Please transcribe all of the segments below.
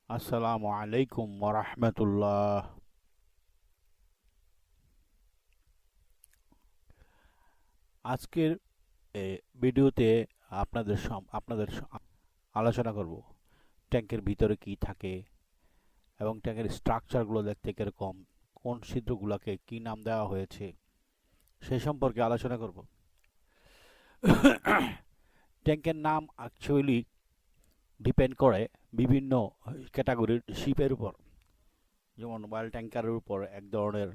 আসসালামু আলাইকুম ওরহমতুল্লাহ। আজকের ভিডিওতে আপনাদের আলোচনা করব ট্যাঙ্কের ভিতরে কি থাকে এবং ট্যাঙ্কের স্ট্রাকচারগুলো দেখতে কিরকম, কোন ছিদ্রগুলোকে কি নাম দেওয়া হয়েছে সেই সম্পর্কে আলোচনা করব। ট্যাঙ্কের নাম অ্যাকচুয়ালি ডিপেন্ড করে বিভিন্ন ক্যাটাগরির শিপের উপর। যেমন অয়েল ট্যাঙ্কারের উপর এক ধরনের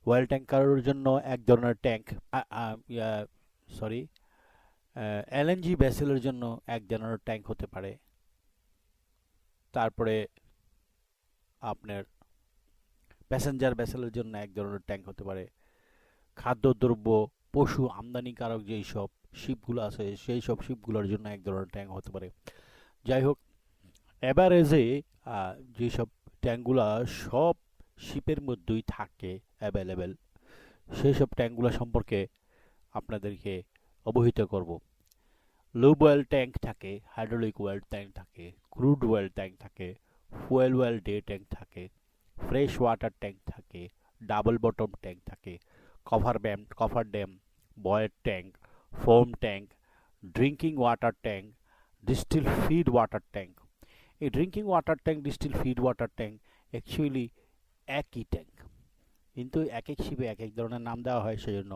অয়েল ট্যাঙ্কারের জন্য এক ধরনের ট্যাঙ্ক, সরি, এলএনজি ভেসেলের জন্য এক ধরনের ট্যাঙ্ক হতে পারে। তারপরে আপনার প্যাসেঞ্জার ভেসেলের জন্য এক ধরনের ট্যাঙ্ক হতে পারে। খাদ্যদ্রব্য, পশু আমদানিকারক যেই সব শিপগুলো আছে সেই সব শিপগুলোর জন্য এক ধরনের ট্যাঙ্ক হতে পারে। যাই হোক, এভারেজে যেসব ট্যাঙ্কগুলো সব শিপের মধ্যেই থাকে অ্যাভেলেবেল, সেই সব ট্যাঙ্কগুলো সম্পর্কে আপনাদেরকে অবহিত করব। লুব ওয়েল ট্যাঙ্ক থাকে, হাইড্রোলিক ওয়েল ট্যাঙ্ক থাকে, ক্রুড ওয়েল ট্যাঙ্ক থাকে, ফুয়েল ওয়েল ডে ট্যাঙ্ক থাকে, ফ্রেশ ওয়াটার ট্যাঙ্ক থাকে, ডাবল বটম ট্যাঙ্ক থাকে, cofferdam, void tank, foam tank, drinking water tank, distil feed water tank. এই drinking water tank, distil feed water tank actually একই tank, কিন্তু এক এক শিপে এক এক ধরনের নাম দেওয়া হয়। সেজন্য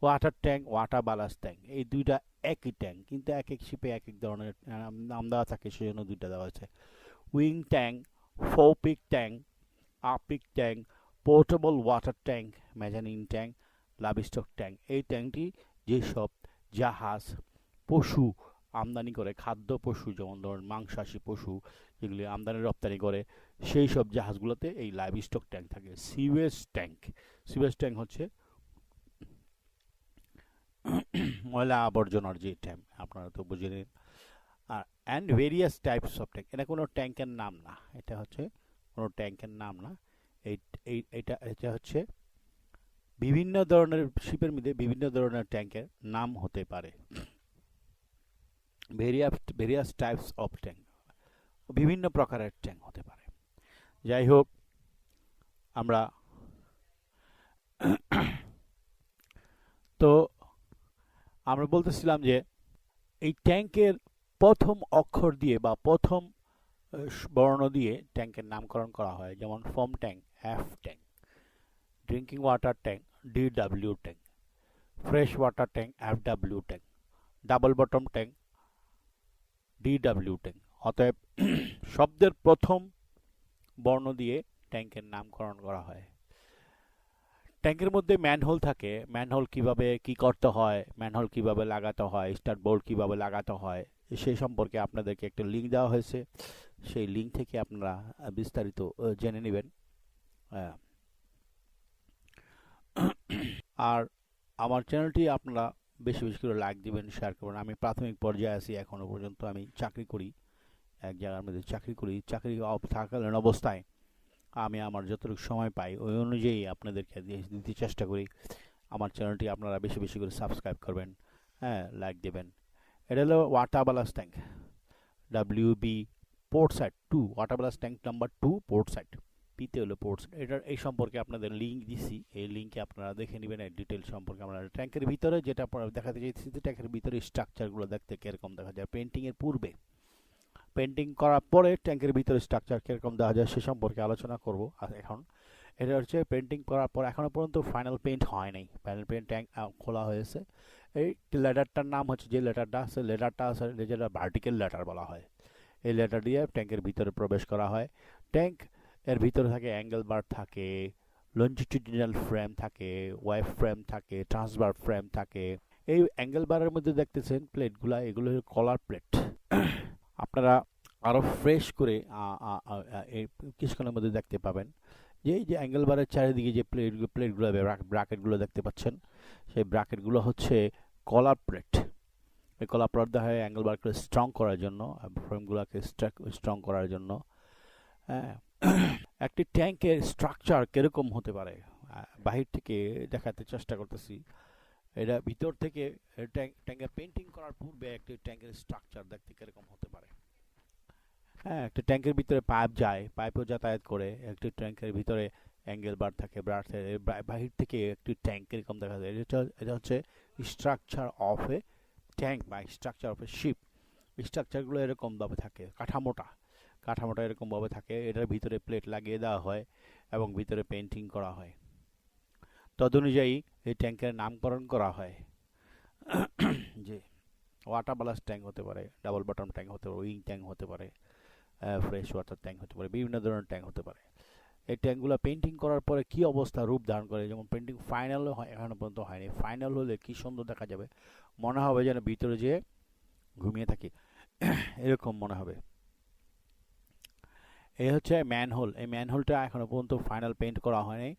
ওয়াটার ট্যাঙ্ক, ওয়াটার বালাস্ট ট্যাঙ্ক, এই দুইটা একই ট্যাঙ্ক, কিন্তু এক এক শিপে এক এক ধরনের নাম দেওয়া থাকে, সেজন্য দুইটা দেওয়া আছে। Wing tank, fore peak tank, aft peak tank, portable water tank, mezzanine tank, livestock tank. এই ট্যাঙ্কটি যেসব জাহাজ পশু আমদানি করে, খাদ্য পশু যেমন ধরুন মাংসাশী পশু যেগুলি আমদানি রপ্তানি করে, সেই সব জাহাজগুলোতে এই লাইভ স্টক ট্যাঙ্ক থাকে। সিওয়েজ ট্যাঙ্ক হচ্ছে ময়লা আবর্জনার যে ট্যাঙ্ক, আপনারা তো বুঝে নিন। আর and various types of tank, এটা কোনো ট্যাঙ্কের নাম না, এটা হচ্ছে কোনো ট্যাঙ্কের নাম না। এই এটা হচ্ছে বিভিন্ন ধরনের শিপের মধ্যে বিভিন্ন ধরনের ট্যাঙ্কের নাম হতে পারে। ভেরিয়াস টাইপস অফ ট্যাঙ্ক, বিভিন্ন প্রকারের ট্যাঙ্ক হতে পারে। যাই হোক, আমরা তো আমরা বলতেছিলাম যে এই ট্যাঙ্কের প্রথম অক্ষর দিয়ে বা প্রথম বর্ণ দিয়ে ট্যাঙ্কের নামকরণ করা হয়। যেমন foam tank, F tank; drinking water tank, DW tank; fresh water tank, FW tank; double bottom tank, DW tank. অতএব শব্দের প্রথম বর্ণ দিয়ে ট্যাঙ্কের নামকরণ করা হয়। ট্যাঙ্কের মধ্যে ম্যানহোল থাকে, ম্যানহোল কিভাবে কি করতে হয়, ম্যানহোল কিভাবে লাগাতে হয়, স্টার্ট বোল্ট কিভাবে লাগাতে হয়, সেই সম্পর্কে আপনাদেরকে একটা লিঙ্ক দেওয়া হয়েছে। সেই লিঙ্ক থেকে আপনারা বিস্তারিত জেনে নেবেন। আর আমার চ্যানেলটি আপনারা বেশি বেশি করে লাইক দিবেন, শেয়ার করবেন। আমি প্রাথমিক পর্যায়ে আছি এখনো পর্যন্ত, আমি চাকরি করি, এক জায়গার মধ্যে চাকরি করি। চাকরি থাকালীন অবস্থায় আমি আমার যতটুকু সময় পাই ওই অনুযায়ী আপনাদেরকে দিতে চেষ্টা করি। আমার চ্যানেলটি আপনারা বেশি বেশি করে সাবস্ক্রাইব করবেন, হ্যাঁ, লাইক দেবেন। এটা হলো water ballast tank, WB port side 2, water ballast tank number 2, port side. পিতে হলো পোর্ট সাইড। এটার এই সম্পর্কে আপনাদের লিঙ্ক দিছি, এই লিঙ্কে আপনারা দেখে নেবেন এর ডিটেল সম্পর্কে। আমরা ট্যাঙ্কের ভিতরে যেটা দেখাতে চাইছি, ট্যাঙ্কের ভিতরে স্ট্রাকচারগুলো দেখতে কিরকম দেখা যায়, পেন্টিংয়ের পূর্বে, পেন্টিং করার পরে ট্যাঙ্কের ভিতরে স্ট্রাকচার কিরকম দেখা যায় সে সম্পর্কে আলোচনা করব। আর এখন এটা হচ্ছে পেন্টিং করার পর, এখনো পর্যন্ত ফাইনাল পেন্ট হয় নাই, ফাইনাল পেন্ট ট্যাঙ্ক খোলা হয়েছে। এই লেটারটার নাম হচ্ছে, যে লেটারটা আছে, লেটারটা আছে যেটা ভার্টিক্যাল লেটার বলা হয়, এই লেটার দিয়ে ট্যাঙ্কের ভিতরে প্রবেশ করা হয়। ট্যাঙ্ক এর ভিতরে থাকে অ্যাঙ্গেল বার থাকে, লঞ্জিটিউডিনাল ফ্রেম থাকে, ওয়েভ ফ্রেম থাকে, ট্রান্সভার ফ্রেম থাকে। এই অ্যাঙ্গেল বারের মধ্যে দেখতেছেন প্লেটগুলা, এগুলো হলো কলার প্লেট। আপনারা আরও ফ্রেশ করে এই কিছুক্ষণের মধ্যে দেখতে পাবেন যে এই যে অ্যাঙ্গেল বারের চারিদিকে যে প্লেটগুলো ব্র্যাকেটগুলো দেখতে পাচ্ছেন, সেই ব্র্যাকেটগুলো হচ্ছে কলার প্লেট। এই কলার প্লেট দেওয়া হয় অ্যাঙ্গেল বারকে স্ট্রং করার জন্য, ফ্রেমগুলোকে স্ট্রং করার জন্য। হ্যাঁ, একটি ট্যাঙ্কের স্ট্রাকচার কিরকম হতে পারে বাহির থেকে দেখাতে চেষ্টা করতেছি। এটা ভিতর থেকে ট্যাঙ্কের পেন্টিং করার পূর্বে একটি ট্যাঙ্কের স্ট্রাকচার দেখতে কিরকম হতে পারে। হ্যাঁ, একটা ট্যাঙ্কের ভিতরে পাইপ যায়, পাইপও যাতায়াত করে। একটি ট্যাঙ্কের ভিতরে অ্যাঙ্গেল বার থাকে, বার থাকে, বাহির থেকে একটি ট্যাঙ্ক এরকম দেখা যায়। এটা হচ্ছে স্ট্রাকচার অফ এ ট্যাঙ্ক বা স্ট্রাকচার অফ এ শিপ। স্ট্রাকচারগুলো এরকমভাবে থাকে, কাঠামোটা এরকমভাবে থাকে। এটার ভিতরে প্লেট লাগিয়ে দেওয়া হয় এবং ভিতরে পেন্টিং করা হয়। তদনুযায়ী এই ট্যাঙ্কের নামকরণ করা হয়। যে ওয়াটার বালাস ট্যাঙ্ক হতে পারে, ডাবল বটম ট্যাঙ্ক হতে পারে, উইং ট্যাঙ্ক হতে পারে, ফ্রেশ ওয়াটার ট্যাঙ্ক হতে পারে, বিভিন্ন ধরনের ট্যাঙ্ক হতে পারে। এই ট্যাঙ্কগুলো পেন্টিং করার পরে কি অবস্থা রূপ ধারণ করে, যেমন পেন্টিং ফাইনাল হয়, এখনো পর্যন্ত হয়নি। ফাইনাল হলে কি সুন্দর দেখা যাবে, মনে হবে যেন ভিতরে যে ঘুমিয়ে থাকি এরকম মনে হবে। এই হচ্ছে ম্যানহোল। এই ম্যানহোলটা এখনো পর্যন্ত ফাইনাল পেন্ট করা হয়নি,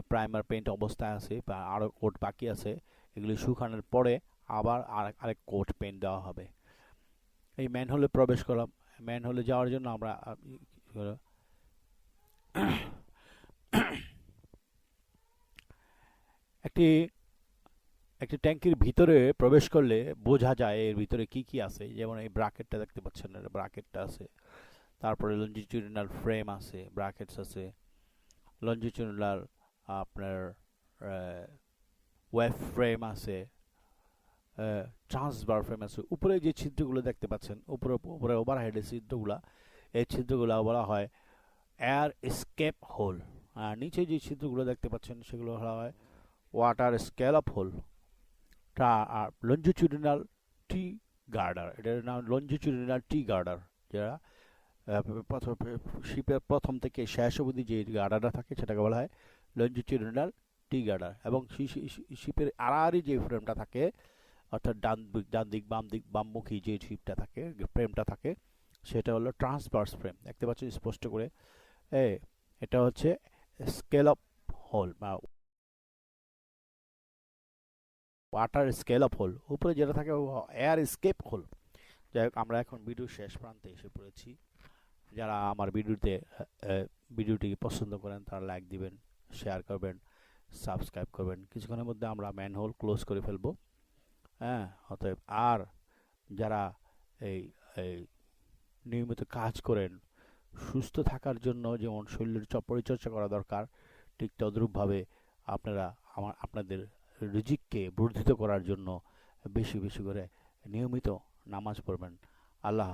প্রাইমার পেন্ট অবস্থায় আছে বা আরও কোট বাকি আছে। এগুলি শুকানোর পরে আবার আরেক কোট পেন্ট দেওয়া হবে। এই ম্যানহোলে প্রবেশ করলাম। ম্যানহোলে যাওয়ার জন্য আমরা একটি একটি ট্যাঙ্কির ভিতরে প্রবেশ করলে বোঝা যায় এর ভিতরে কি কি আছে। যেমন এই ব্রাকেটটা দেখতে পাচ্ছেন, ব্রাকেটটা আছে, তারপরে লঞ্জিটিউডিনাল ফ্রেম আছে, ব্রাকেটস আছে, লঞ্জিটিউডিনাল আপনার ওয়েভ ফ্রেম আছে, ট্রান্সবার ফ্রেম আছে। উপরে যে ছিদ্রগুলো দেখতে পাচ্ছেন, উপরে ওভারহেডের ছিদ্রগুলো, এই ছিদ্রগুলো বলা হয় এয়ার এসকেপ হোল। আর নিচে যে ছিদ্রগুলো দেখতে পাচ্ছেন সেগুলো বলা হয় ওয়াটার স্ক্যালপ হোল। আর লঞ্জিটিউডিনাল টি গার্ডার, এটার নাম লঞ্জিটিউডিনাল টি গার্ডার, যারা শিপের প্রথম থেকে শেষ অবধি যে গার্ডারটা থাকে সেটাকে বলা হয় লঞ্জিটিউডিনাল টি গার্ডার। এবং শিপের আড়াআড়ি যে ফ্রেমটা থাকে, অর্থাৎ ডান দিক বামমুখী যে শিপটা থাকে, ফ্রেমটা থাকে, সেটা হলো ট্রান্সভার্স ফ্রেম। দেখতে পাচ্ছেন স্পষ্ট করে। এটা হচ্ছে স্কেলপ হোল বা ওয়াটার স্কেলপ হোল। উপরে যেটা থাকে এয়ার স্কেপ হোল। যাই হোক, আমরা এখন ভিডিওর শেষ প্রান্তে এসে পড়েছি। যারা আমার ভিডিওটি পছন্দ করেন তারা লাইক দিবেন, শেয়ার করবেন, সাবস্ক্রাইব করবেন। কিছুক্ষণের মধ্যে আমরা ম্যানহোল ক্লোজ করে ফেলবো। হ্যাঁ, অতএব আর যারা এই এই নিয়মিত কাজ করেন, সুস্থ থাকার জন্য যেমন শরীরের পরিচর্যা করা দরকার, ঠিক তদ্রূপভাবে আপনারা আপনাদের রিজিককে বর্ধিত করার জন্য বেশি বেশি করে নিয়মিত নামাজ পড়বেন। আল্লাহ